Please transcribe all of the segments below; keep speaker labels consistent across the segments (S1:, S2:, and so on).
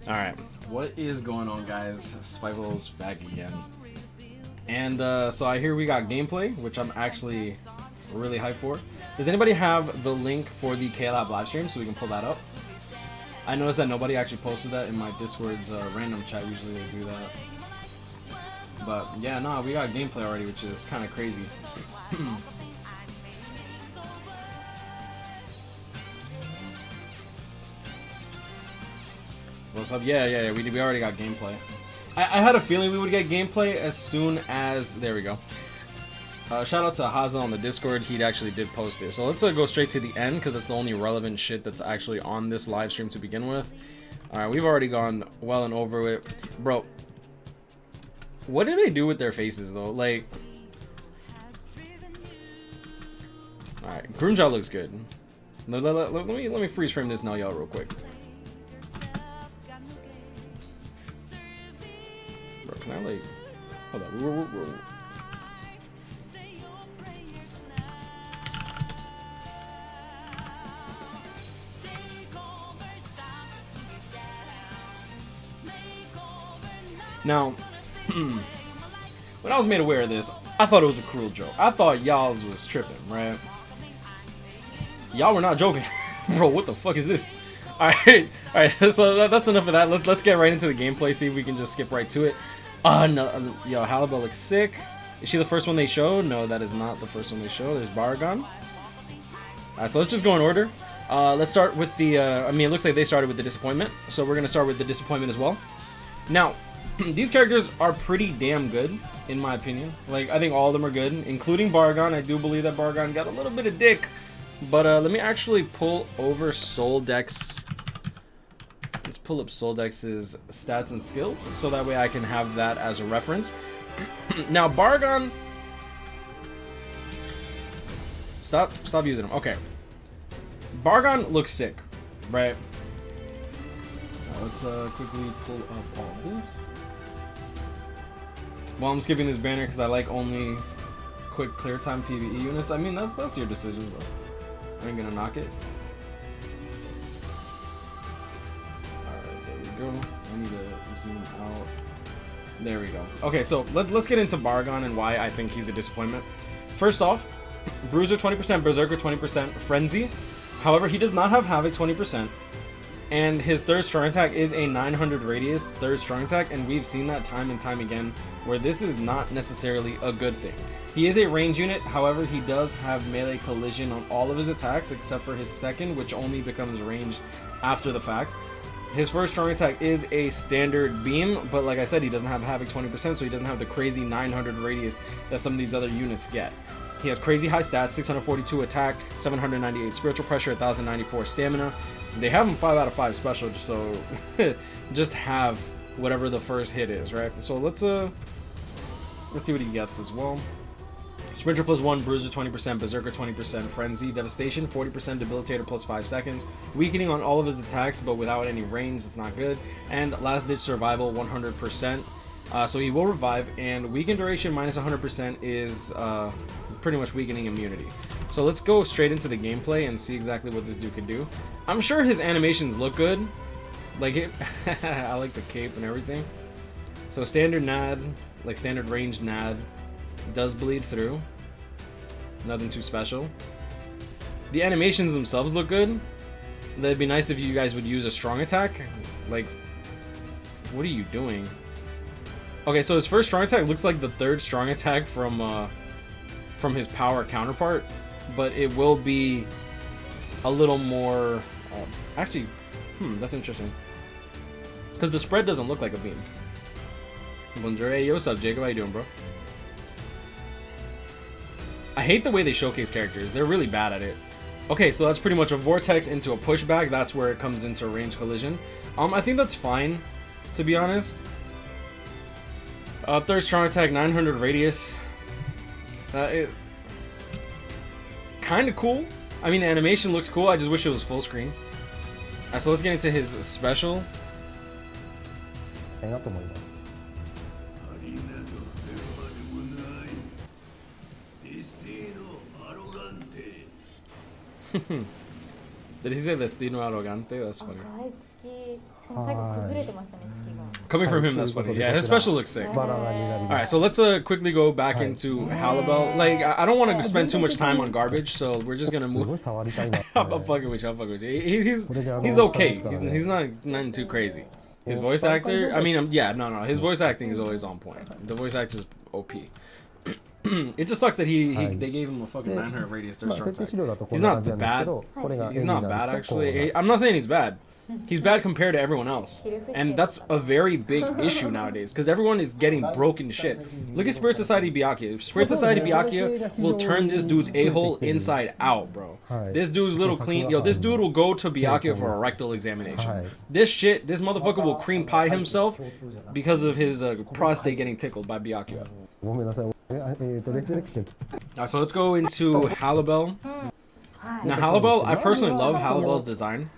S1: Alright, what is going on, guys? Spike's back again. And so I hear we got gameplay, which I'm actually really hyped for. Does anybody have the link for the KLab livestream so we can pull that up? I noticed that nobody actually posted that in my Discord's random chat. Usually they do that. But yeah, no, we got gameplay already, which is kind of crazy. What's up? Yeah, we already got gameplay. I had a feeling we would get gameplay as soon as... There we go. Shout out to Haza on the Discord. He actually did post it. So let's go straight to the end because it's the only relevant shit that's actually on this live stream to begin with. Alright, we've already gone well and over it. Bro, what do they do with their faces though? Like... Alright, Grunja looks good. Let me freeze frame this now, y'all, real quick. Bro, can I like... Hold on. Now, when I was made aware of this, I thought it was a cruel joke. I thought y'all was tripping, right? Y'all were not joking. Bro, what the fuck is this? Alright, so that's enough of that. Let's get right into the gameplay, see if we can just skip right to it. No, yo, Halibel looks sick. Is she the first one they showed? No, that is not the first one they showed. There's Barragan. Alright, so let's just go in order. Let's start with the, I mean, it looks like they started with the disappointment. So we're going to start with the disappointment as well. Now, these characters are pretty damn good, in my opinion. Like, I think all of them are good, including Barragan. I do believe that Barragan got a little bit of dick. But let me actually pull over Soldex. Let's pull up Soldex's stats and skills, so that way I can have that as a reference. Now, Barragan... Stop using him. Okay. Barragan looks sick, right? Now, let's quickly pull up all this. Well, I'm skipping this banner because I like only quick clear time PvE units. I mean, that's your decision, bro. I ain't gonna knock it. Alright, there we go. I need to zoom out. There we go. Okay, so let's get into Barragan and why I think he's a disappointment. First off, Bruiser 20%, Berserker 20%, Frenzy. However, he does not have Havoc 20%. And his third strong attack is a 900 radius third strong attack, and we've seen that time and time again where this is not necessarily a good thing. He is a range unit, however he does have melee collision on all of his attacks except for his second, which only becomes ranged after the fact. His first strong attack is a standard beam, but like I said, he doesn't have Havoc 20%, so he doesn't have the crazy 900 radius that some of these other units get. He has crazy high stats, 642 attack, 798 spiritual pressure, 1094 stamina. They have him 5 out of 5 special, so just have whatever the first hit is, right? So let's see what he gets as well. Sprinter +1, Bruiser 20%, Berserker 20%, Frenzy, Devastation 40%, Debilitator plus 5 seconds, Weakening on all of his attacks but without any range, it's not good, and Last Ditch Survival 100%. So he will revive, and Weaken Duration minus 100% is pretty much weakening immunity. So let's go straight into the gameplay and see exactly what this dude can do. I'm sure his animations look good. Like it, I like the cape and everything. So standard NAD, like standard range NAD, does bleed through. Nothing too special. The animations themselves look good. That'd be nice if you guys would use a strong attack. Like, what are you doing? Okay, so his first strong attack looks like the third strong attack from his power counterpart, but it will be a little more. Actually, that's interesting. Because the spread doesn't look like a beam. Bonjour, hey, yo, what's up, Jacob? How you doing, bro? I hate the way they showcase characters. They're really bad at it. Okay, so that's pretty much a vortex into a pushback. That's where it comes into range collision. I think that's fine, to be honest. Third strong attack, 900 radius. It kind of cool. I mean, the animation looks cool. I just wish it was full screen. Alright, so let's get into his special. Did he say destino arrogante? That's funny.
S2: 赤い月、しかも最後崩れてましたね、月が。
S1: Coming from him, that's funny. Yeah, his special looks sick. Alright, so let's quickly go back into Halibel. Like, I don't want to spend too much time on garbage, so we're just gonna move. I'm fucking with you. He's okay. He's not nothing too crazy. His voice actor, I mean, yeah, no. His voice acting is always on point. The voice actor's OP. It just sucks that they gave him a fucking 900 radius third strong attack. He's not bad. He's not bad, actually. I'm not saying he's bad. He's bad compared to everyone else. And that's a very big issue nowadays, because everyone is getting broken shit. Look at Spirit Society Byakuya. Spirit Society Byakuya will turn this dude's a-hole inside out, bro. This dude's little clean. Yo, this dude will go to Byakuya for a rectal examination. This motherfucker will cream pie himself because of his prostate getting tickled by Byakuya. Alright, so let's go into Halibel. Now Halibel, I personally love Halibel's design.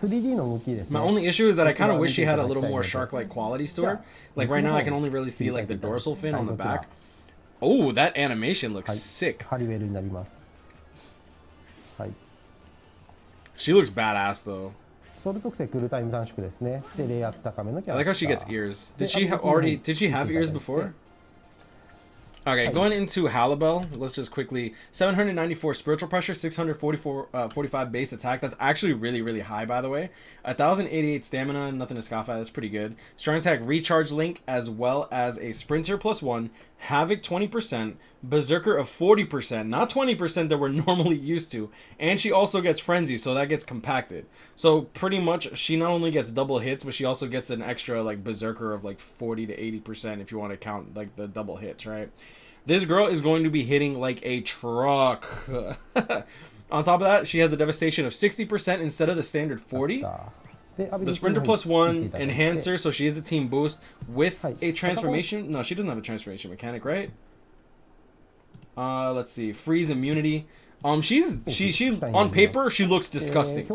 S1: My only issue is that I kind of wish she had a little more shark-like qualities to her. Like right now I can only really see like the dorsal fin on the back. Oh, that animation looks sick. She looks badass though. I like how she gets ears. Did she have ears before? Okay, going into Halibel, let's just quickly 794 spiritual pressure, 645 base attack. That's actually really, really high, by the way. 1088 stamina, nothing to scoff at. That's pretty good. Strong attack recharge link, as well as a sprinter +1, havoc 20%, berserker of 40%, not 20% that we're normally used to. And she also gets frenzy, so that gets compacted. So pretty much, she not only gets double hits, but she also gets an extra like berserker of like 40 to 80% if you want to count like the double hits, right? This girl is going to be hitting like a truck. On top of that, she has a devastation of 60% instead of the standard 40. The sprinter +1 enhancer, so she is a team boost with a transformation. No, she doesn't have a transformation mechanic, right? Let's see, freeze immunity. She on paper she looks disgusting.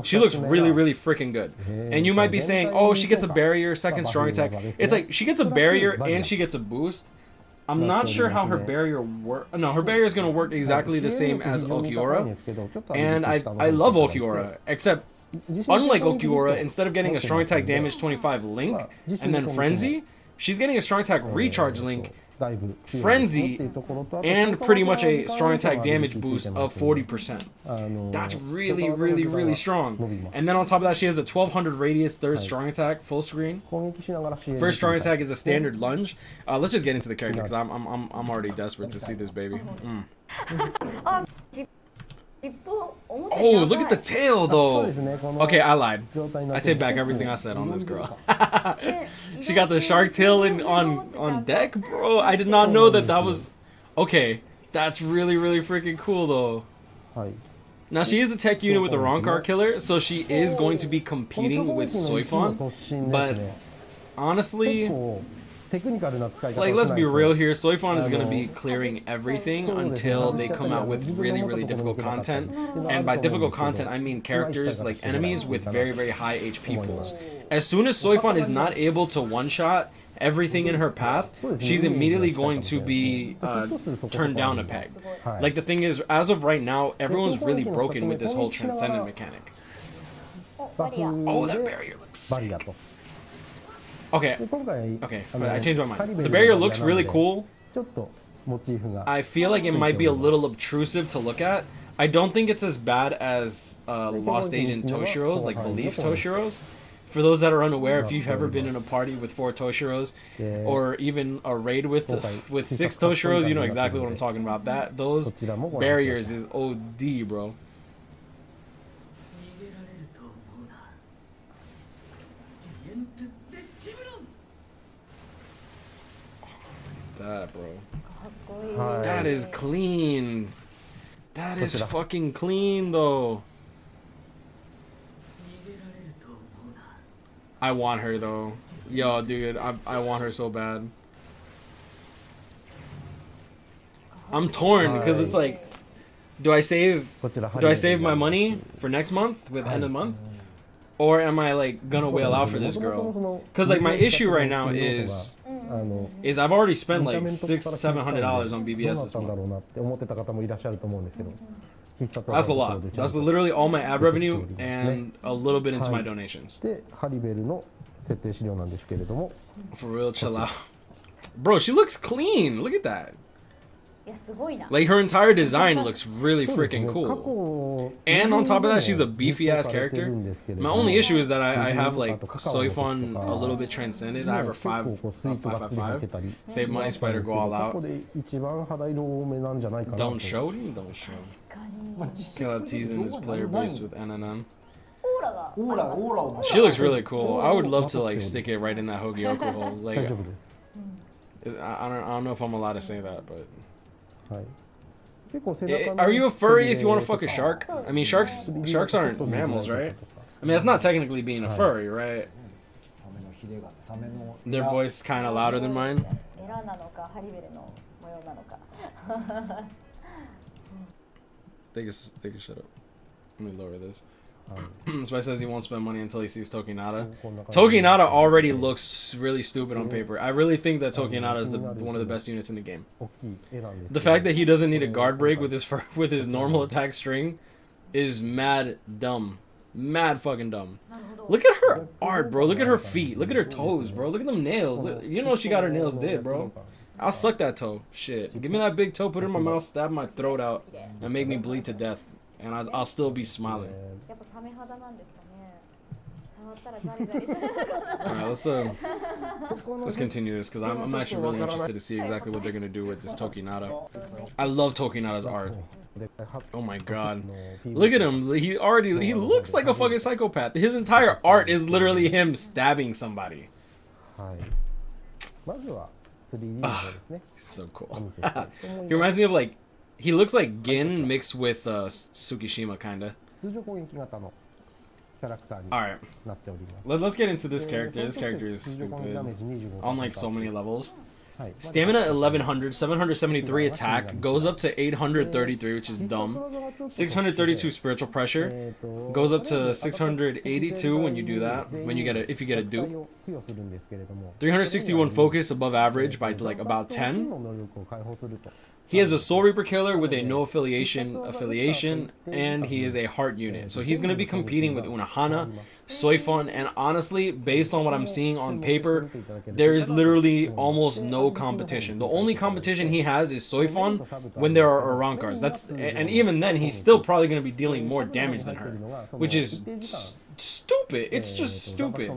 S1: She looks really, really freaking good. And you might be saying, oh, she gets a barrier, second strong attack. It's like she gets a barrier and she gets a boost. I'm not sure how her barrier works. No, her barrier is going to work exactly the same as Ulquiorra. And I love Ulquiorra, except unlike Ulquiorra, instead of getting a strong attack damage 25 link and then frenzy, she's getting a strong attack recharge link, frenzy, and pretty much a strong attack damage boost of 40%. That's really, really, really strong. And then on top of that, she has a 1200 radius third strong attack full screen. First strong attack is a standard lunge. Let's just get into the character because I'm already desperate to see this baby. Oh, look at the tail though. Okay, I lied. I take back everything I said on this girl. She got the shark tail on deck, bro. I did not know that was. Okay, that's really, really freaking cool though. Now she is a tech unit with the Ronkar killer, so she is going to be competing with Soifon. But honestly, like, let's be real here. Soifon is going to be clearing everything until they come out with really, really difficult content. And by difficult content, I mean characters, like enemies with very, very high HP pools. As soon as Soifon is not able to one-shot everything in her path, she's immediately going to be turned down a peg. Like, the thing is, as of right now, everyone's really broken with this whole transcendent mechanic. Oh, that barrier looks sick. Okay, I changed my mind. The barrier looks really cool. I feel like it might be a little obtrusive to look at. I don't think it's as bad as Lost Agent Toshiro's, like Belief Toshiro's. For those that are unaware, if you've ever been in a party with 4 Toshiros, or even a raid with 6 Toshiros, you know exactly what I'm talking about. Those barriers is OD, bro. That, bro. That is clean. That is fucking clean, though. I want her, though. Yo, dude, I want her so bad. I'm torn because it's like, do I save my money for next month with end of month? Or am I like gonna wail out for this girl? Cause like my issue right now is I've already spent like $600-700 on BBS this month. That's a lot. That's literally all my ad revenue and a little bit into my donations.
S3: でハリベルの設定資料なんですけれども
S1: For real, chill out. Bro, she looks clean. Look at that.
S2: いやすごいな。
S1: Like her entire design looks really
S3: そうですね
S1: freaking
S3: 過
S1: cool.
S3: 去
S1: And on top of that, she's a
S3: 以
S1: beefy
S3: 前
S1: ass
S3: にも実装されて
S1: character.
S3: るんですけれど
S1: My
S3: も
S1: only issue is that I have like
S3: カカオの時とか
S1: Soifon a little bit transcended. I have her
S3: 結構こうスイートがっつり入ってたり
S1: Save money, Spider, go all
S3: ここ
S1: out.
S3: で一番肌色多めなんじゃないかなと
S1: Don't show him, don't show.
S2: 確かに。
S4: まあ実
S1: Kill
S4: 質
S1: out teasing his player base with NNN.
S2: オーラが。
S4: オーラを
S1: She looks really cool. I would love to like stick it right in that Hogyoku hole.
S3: 大
S1: Like
S3: 丈夫です
S1: I don't know if I'm allowed to say that, but
S3: はい結構背中の
S1: are you a furry if you want to
S3: 背
S1: fuck a
S3: びれ
S1: shark?
S3: とか
S1: I mean, sharks aren't mammals, right? I mean, that's not technically being a furry, right?
S4: サメのヒレがあってサメの
S1: Their voice kind of louder than mine.
S2: エラなのかハリベルの模様なのか。
S1: They can shut up. Let me lower this. Spice says he won't spend money until he sees Tokinada. Tokinada already looks really stupid on paper. I really think that Tokinada is one of the best units in the game.
S3: 大きい絵なんですけ
S1: The
S3: ど
S1: fact that he doesn't need a guard break with his normal attack string is mad dumb. Mad fucking dumb.
S2: なるほど。
S1: Look at her art, bro. Look at her feet. Look at her toes, bro. Look at them nails. You know she got her nails did, bro. I'll suck that toe. Shit. Give me that big toe, put it in my mouth, stab my throat out, and make me bleed to death. And I'll still be smiling.
S2: やっぱサメ肌なんですかね。触ったらガリガリする。
S1: Alright, let's continue this because I'm actually really interested to see exactly what they're gonna do with this Tokinada. I love Tokinada's art. Oh my god. Look at him. He looks like a fucking psychopath. His entire art is literally him stabbing somebody.
S3: はいまずは 3D の方ですね
S1: So cool.
S3: お見せしたいと思い
S1: He
S3: ます
S1: reminds me of like he looks like Gin mixed with Tsukishima kinda.
S3: 通常攻撃型のキャラクターに
S1: Alright.
S3: なっております
S1: Let's get into this character. This character is stupid. On like so many levels. Stamina 1100, 773 attack, goes up to 833, which is dumb. 632 spiritual pressure, goes up to 682 when you do that, if you get a dupe. 361 focus above average by like about 10.
S3: の能力を解放すると
S1: He has a Soul Reaper killer with a no affiliation, and he is a heart unit. So he's going to be competing with Unohana, Soifon, and honestly, based on what I'm seeing on paper, there is literally almost no competition. The only competition he has is Soifon when there are Arankars. And even then, he's still probably going to be dealing more damage than her, which is stupid. It's just stupid.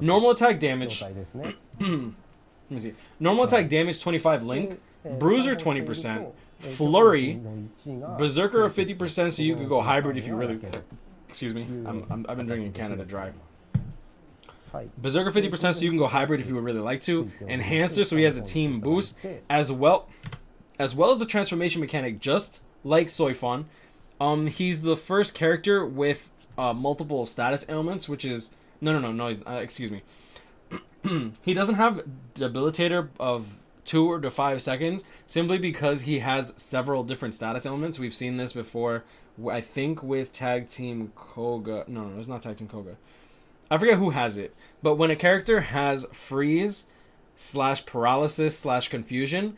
S1: Normal attack damage.
S3: 状態ですね
S1: Let me see. Normal attack damage 25 link, Bruiser 20%, Flurry, Berserker 50%, so you could go hybrid if you really. Excuse me, I've been drinking Canada Dry.
S3: はい
S1: Berserker 50%, so you can go hybrid if you would really like to. Enhancer, so he has a team boost, as well as the transformation mechanic, just like Soifon. He's the first character with multiple status ailments, which is no. Excuse me. He doesn't have debilitator of 2 to 5 seconds simply because he has several different status elements. We've seen this before, I think with Tag Team Koga. No, it's not Tag Team Koga. I forget who has it. But when a character has freeze / paralysis / confusion,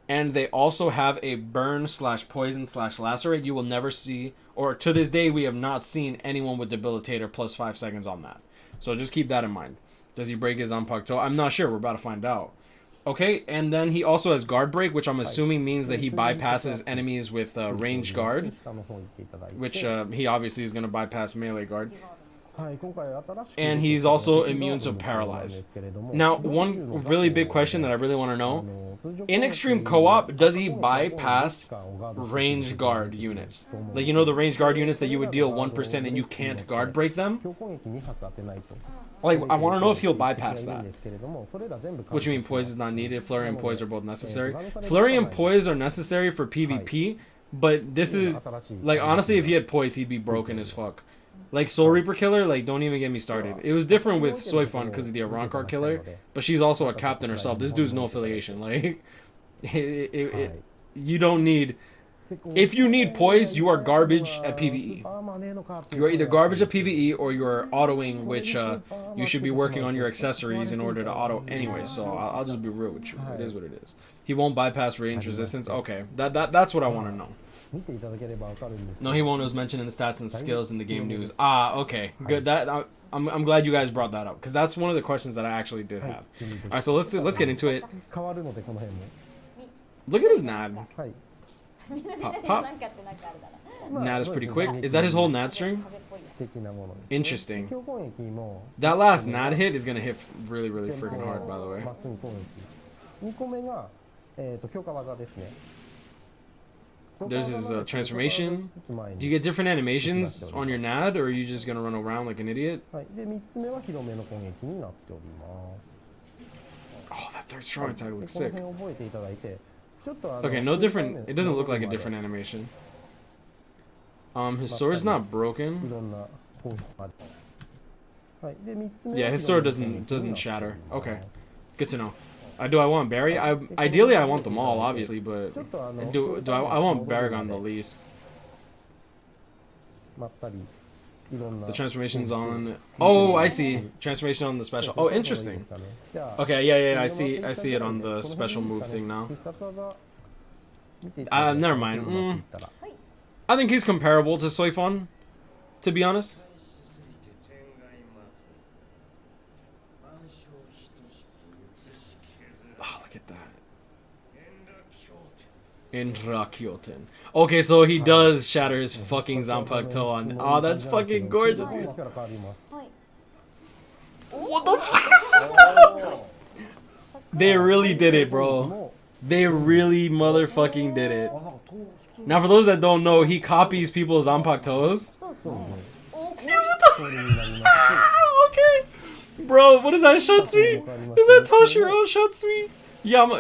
S1: and they also have a burn / poison / lacerate, you will never see, or to this day we have not seen anyone with debilitator plus 5 seconds on that. So just keep that in mind. Does he break his Zanpakuto? I'm not sure. We're about to find out. Okay, and then he also has guard break, which I'm assuming means that he bypasses enemies with range guard,
S3: 下の方に行っていただいて
S1: which he obviously is going to bypass melee guard.
S3: はい今回新しく
S1: And he's also immune to paralyze. Now, one really big question that I really want to know: in extreme co-op, does he bypass range guard units? Like, you know, the range guard units that you would deal 1% and you can't guard break them?
S3: 強攻撃2発当てないと
S1: Like, I want to know if he'll bypass
S3: いるん
S1: that.
S3: ですけれどもそれら全部
S1: Which mean poise is not needed. Flurry and poise are both necessary. Flurry and poise are necessary for PvP, but this is like, honestly, if he had poise, he'd be broken as fuck. Like Soul Reaper killer, like, don't even get me started. It was different with Soifon because of the Arankar killer, but she's also a captain herself. This dude's no affiliation. Like, you don't need. If you need poise, you are garbage at PvE. You are either garbage at PvE or you are autoing, which you should be working on your accessories in order to auto anyway. So I'll just be real with you. It is what it is. He won't bypass range resistance. Okay, that's what I want to know.
S3: 見ていただければわかるんですけど
S1: No, he won't. It was mentioned in the stats and skills in the game news. Ah, okay, good. That I'm glad you guys brought that up because that's one of the questions that I actually did have. All right, so let's get into it.
S3: 変わるのでこの辺も
S1: Look at his nad.
S3: はい
S1: Pop, pop.
S2: なんかってなんかあるだろ
S1: Nad is pretty quick. Is that his whole nad string?
S2: 壁っぽいや
S3: 的なものです
S1: Interesting.
S3: 強攻撃も
S1: That last nad hit is gonna hit really, really freaking hard, by the way.
S3: まっすぐ攻撃2個目が強化技ですね
S1: There's his transformation. Do you get different animations on your nad, or are you just gonna run around like an idiot?
S3: はいで3つ目は広めの攻撃になっております
S1: Oh, that third strong attack
S3: で
S1: looks
S3: この
S1: sick.
S3: 辺覚えていただいてちょっと
S1: Okay, no different. It doesn't look like a different animation. His sword's not
S3: い
S1: broken.
S3: ろんな攻撃まではいで3つ目
S1: Yeah,
S3: は
S1: his sword
S3: 広めの攻撃に
S1: doesn't
S3: なって
S1: shatter.
S3: おります
S1: Okay, good to know. Do I want Barry? Ideally I want them all, obviously, but
S3: ちょっと
S1: do I want Barragan the least?
S3: まったりいろんな
S1: The transformation's on. Oh, I see. Transformation on the special. Oh, interesting. Okay, yeah, I see it on the special move thing now. Never mind. I think he's comparable to Soifon, to be honest. Oh, look at that. Indrakyoten. Okay, so he does shatter his fucking Zanpakuto on. Oh, that's fucking gorgeous, dude.
S2: はい
S1: What the fuck is this? They really did it, bro. They really motherfucking did it.
S4: あなんかと普通
S1: Now, for those that don't know, he copies people's Zanpakutos.
S2: そうですねお
S1: Okay. Bro, what is that, Shutsui? Is that Toshiro Shutsui?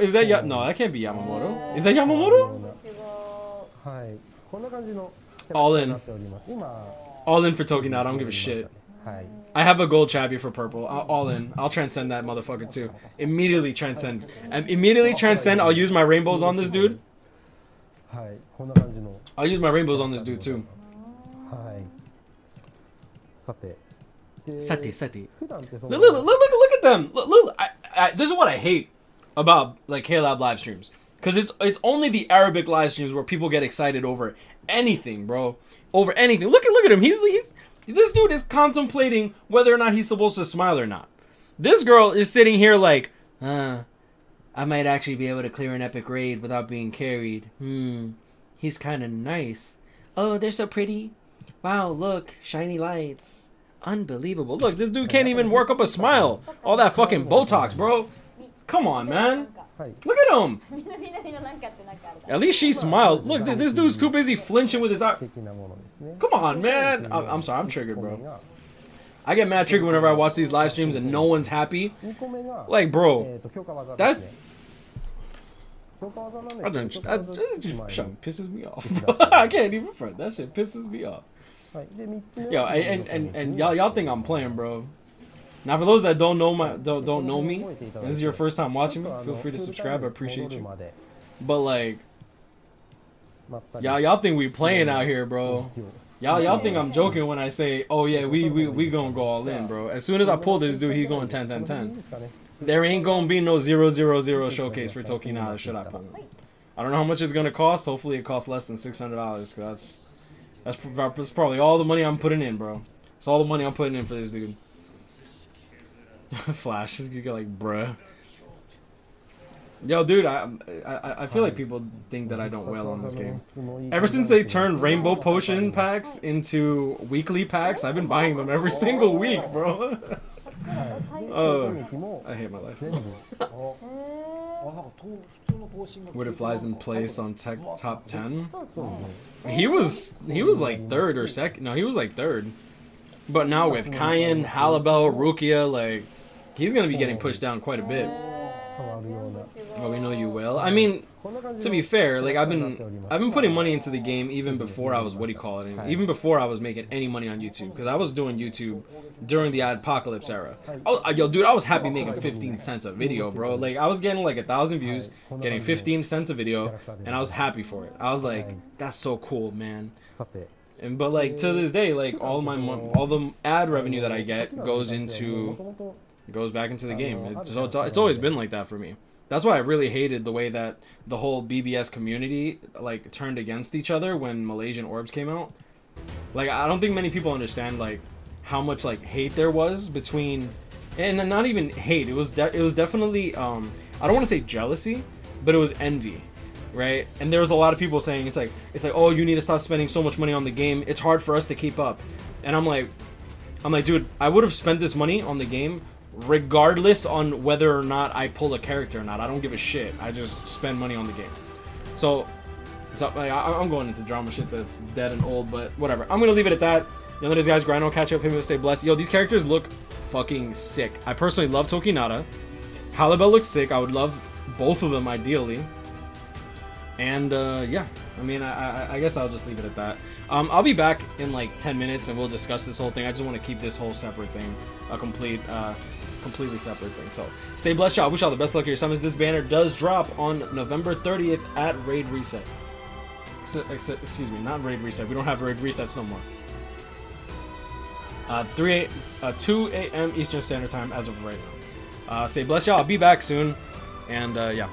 S1: Is that no, that can't be Yamamoto. Is that Yamamoto?
S2: 違う
S3: はいこんな感じの
S1: All
S3: キャ
S1: in.
S3: ラクターになっております今
S1: All in for Tokinada, I don't give a shit.
S3: はい
S1: I have a gold chabby for purple. All in. I'll transcend that motherfucker too. Immediately transcend. And immediately transcend, I'll use my rainbows on this dude.
S3: はいこんな感じの
S1: I'll use my rainbows on this dude too.
S3: はいさてで
S1: Sati.
S3: 普段ってそ
S1: Look,
S3: の
S1: look at them. Look, this is what I hate about like Halibel live streams. Because it's only the Arabic live streams where people get excited over anything, bro. Over anything. Look at him. This dude is contemplating whether or not he's supposed to smile or not. This girl is sitting here like, I might actually be able to clear an epic raid without being carried. He's kind of nice. Oh, they're so pretty. Wow, look, shiny lights. Unbelievable. Look, this dude can't even work up a smile. All that fucking Botox, bro. Come on, man.
S3: はい
S1: Look at him.
S2: みんななんかってなんかあるだろ
S1: At least she smiled. Look, this dude's too busy flinching with his eye.
S3: 的なものですね
S1: Come on, man. I'm sorry, I'm triggered,
S3: 1個目
S1: bro.
S3: が
S1: I get mad triggered whenever I watch these live streams and no one's happy.
S3: 2個目が
S1: Like, bro,
S3: 強化技ですね強化技なん
S1: I
S3: で
S1: don't.
S3: す
S1: That
S3: けど
S1: just pisses me off. I can't even front. That shit pisses me off.
S3: はいで3つ目
S1: Yo,
S3: は
S1: and y'all think I'm playing, bro. Now, for those that don't know me, and this is your first time watching me, feel free to subscribe. I appreciate you. But like, y'all think we playing out here, bro. Y'all think I'm joking when I say, oh yeah, we gonna go all in, bro. As soon as I pull this dude, he going 10-10-10. There ain't gonna be no 0-0-0 showcase for Tokinada. Should I pull him? I don't know how much it's gonna cost. Hopefully, it costs less than $600. Cause that's probably all the money I'm putting in, bro. It's all the money I'm putting in for this dude. Flash, you go like, bruh. Yo, dude, I feel like people think that I don't wail on this game. Ever since they turned Rainbow Potion packs into weekly packs, I've been buying them every single week, bro. I hate my life.
S2: へ
S4: あなんかと普通の更新が
S1: Would it flies in place on top 10?
S2: そうですね
S1: He was like third or second. No, he was like third. But now with Cayenne, Halibel, Rukia, like he's gonna be getting pushed down quite a bit.
S3: 変わるような
S1: Well, we know you will. I mean, to be fair, like I've been putting money into the game even before I was even before I was making any money on YouTube, because I was doing YouTube during the apocalypse era. Yo, dude, I was happy making 15 cents a video, bro. Like I was getting like 1,000 views, getting 15 cents a video, and I was happy for it. I was like, that's so cool, man.
S3: さて
S1: But like to this day, like all the ad revenue that I get goes back into the game. It's always been like that for me. That's why I really hated the way that the whole BBS community like turned against each other when Malaysian Orbs came out. Like, I don't think many people understand like how much like hate there was between, and not even hate. It was definitely I don't want to say jealousy, but it was envy, right? And there was a lot of people saying it's like oh, you need to stop spending so much money on the game. It's hard for us to keep up. And I'm like, dude, I would have spent this money on the game regardless on whether or not I pull a character or not. I don't give a shit. I just spend money on the game. So like, I'm going into drama shit that's dead and old, but whatever. I'm gonna leave it at that. You know, these guys, Grino, catch up, him, stay blessed. Yo, these characters look fucking sick. I personally love Tokinada. Halibel looks sick. I would love both of them ideally. And yeah, I mean, I guess I'll just leave it at that. I'll be back in like 10 minutes and we'll discuss this whole thing. I just want to keep this whole separate thing a completely separate thing. So stay blessed, y'all. Wish y'all the best luck of your summons. This banner does drop on November 30th at Raid Reset. Excuse me, not Raid Reset. We don't have Raid Resets no more. 2 a.m. Eastern Standard Time as of right now. Stay blessed, y'all. I'll be back soon. And yeah.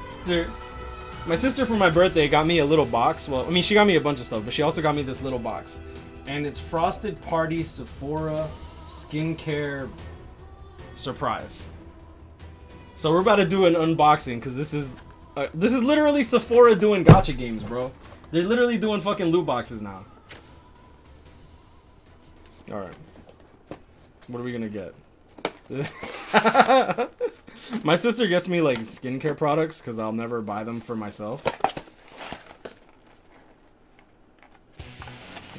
S1: My sister for my birthday got me a little box. Well, I mean, she got me a bunch of stuff, but she also got me this little box. And it's Frosted Party Sephora Skincare Surprise. So we're about to do an unboxing because this is literally Sephora doing gacha games, bro. They're literally doing fucking loot boxes now. All right. What are we gonna get? My sister gets me like skincare products because I'll never buy them for myself.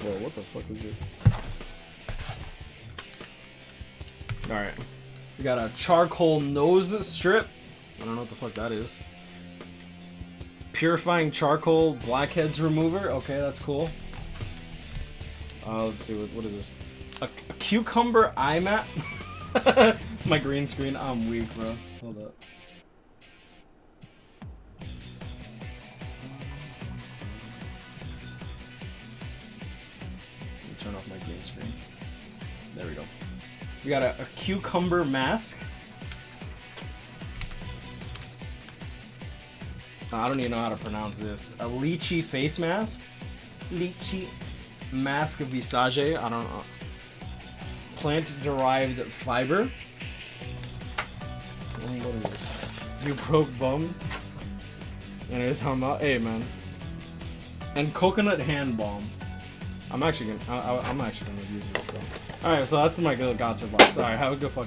S1: Whoa, what the fuck is this? Alright. We got a charcoal nose strip. I don't know what the fuck that is. Purifying charcoal blackheads remover. Okay, that's cool. Let's see, what is this? A cucumber eye mat? My green screen, I'm weak, bro. Hold up. Let me turn off my green screen. There we go. We got a cucumber mask. I don't even know how to pronounce this. A lychee face mask. Lychee mask visage. I don't know. Plant-derived fiber. What is this? You broke bum. And it's hey man. And coconut hand balm. I'm actually gonna use this though. All right, so that's my good gacha box. All right, have a good fuck.